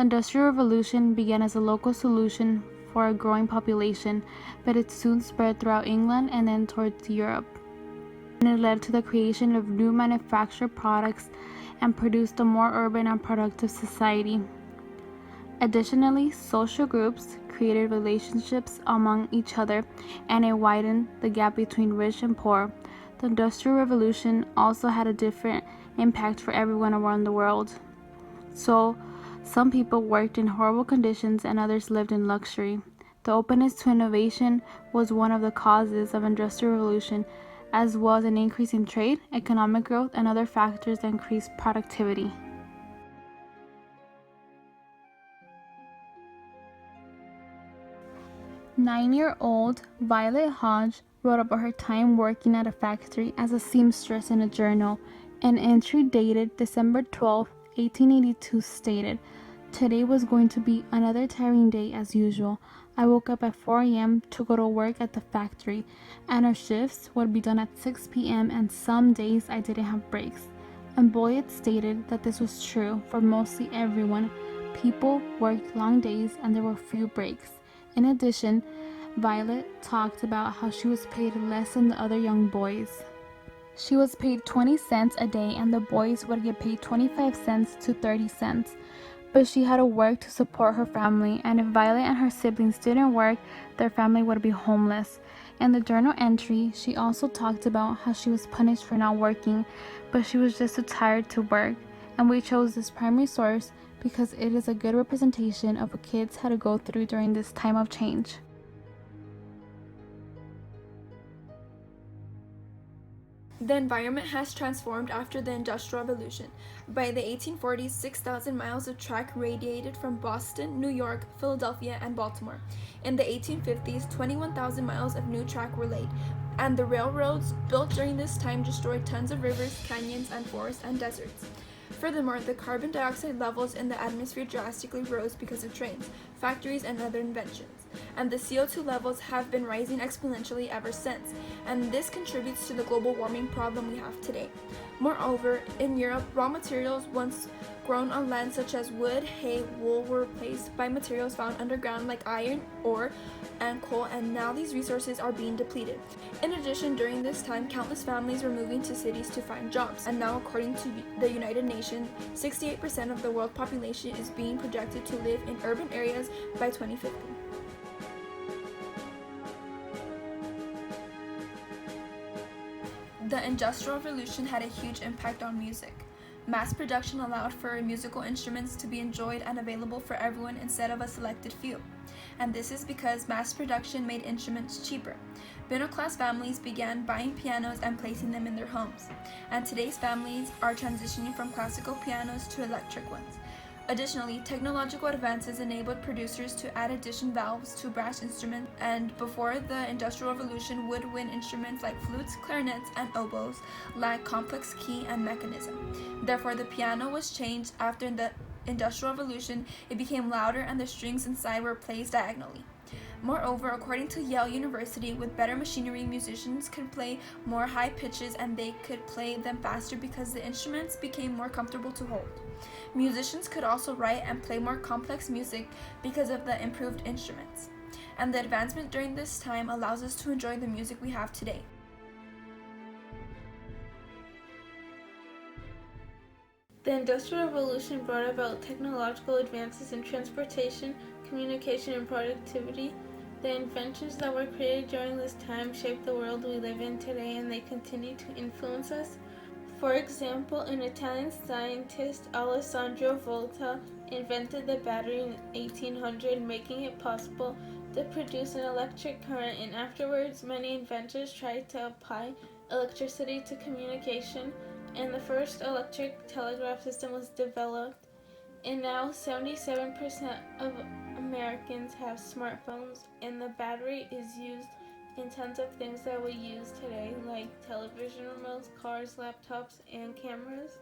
The Industrial Revolution began as a local solution for a growing population, but it soon spread throughout England and then towards Europe. And it led to the creation of new manufactured products and produced a more urban and productive society. Additionally, social groups created relationships among each other, and it widened the gap between rich and poor. The Industrial Revolution also had a different impact for everyone around the world. So, some people worked in horrible conditions and others lived in luxury. The openness to innovation was one of the causes of Industrial Revolution, as well as an increase in trade, economic growth, and other factors that increased productivity. Nine-year-old Violet Hodge wrote about her time working at a factory as a seamstress in a journal. An entry dated December 12, 1882 stated, "Today was going to be another tiring day as usual. I woke up at 4 a.m. to go to work at the factory, and our shifts would be done at 6 p.m. and some days I didn't have breaks." And Boyd stated that this was true for mostly everyone. People worked long days and there were few breaks. In addition, Violet talked about how she was paid less than the other young boys. She was paid 20 cents a day and the boys would get paid 25 cents to 30 cents. But she had to work to support her family, and if Violet and her siblings didn't work, their family would be homeless. In the journal entry, she also talked about how she was punished for not working, but she was just too tired to work. And we chose this primary source because it is a good representation of what kids had to go through during this time of change. The environment has transformed after the Industrial Revolution. By the 1840s, 6,000 miles of track radiated from Boston, New York, Philadelphia, and Baltimore. In the 1850s, 21,000 miles of new track were laid, and the railroads built during this time destroyed tons of rivers, canyons, and forests and deserts. Furthermore, the carbon dioxide levels in the atmosphere drastically rose because of trains, factories, and other inventions. And the CO2 levels have been rising exponentially ever since, and this contributes to the global warming problem we have today. Moreover, in Europe, raw materials once grown on land such as wood, hay, wool were replaced by materials found underground like iron, ore, and coal, and now these resources are being depleted. In addition, during this time, countless families were moving to cities to find jobs, and now according to the United Nations, 68% of the world population is being projected to live in urban areas by 2050. The Industrial Revolution had a huge impact on music. Mass production allowed for musical instruments to be enjoyed and available for everyone instead of a selected few. And this is because mass production made instruments cheaper. Middle-class families began buying pianos and placing them in their homes. And today's families are transitioning from classical pianos to electric ones. Additionally, technological advances enabled producers to add addition valves to brass instruments, and before the Industrial Revolution, woodwind instruments like flutes, clarinets, and oboes lacked complex key and mechanism. Therefore, the piano was changed after the Industrial Revolution. It became louder and the strings inside were placed diagonally. Moreover, according to Yale University, with better machinery, musicians could play more high pitches and they could play them faster because the instruments became more comfortable to hold. Musicians could also write and play more complex music because of the improved instruments. And the advancement during this time allows us to enjoy the music we have today. The Industrial Revolution brought about technological advances in transportation, communication, and productivity. The inventions that were created during this time shaped the world we live in today, and they continue to influence us. For example, an Italian scientist, Alessandro Volta, invented the battery in 1800, making it possible to produce an electric current, and afterwards many inventors tried to apply electricity to communication, and the first electric telegraph system was developed. And now 77% of Americans have smartphones, and the battery is used in tons of things that we use today, like television remotes, cars, laptops, and cameras.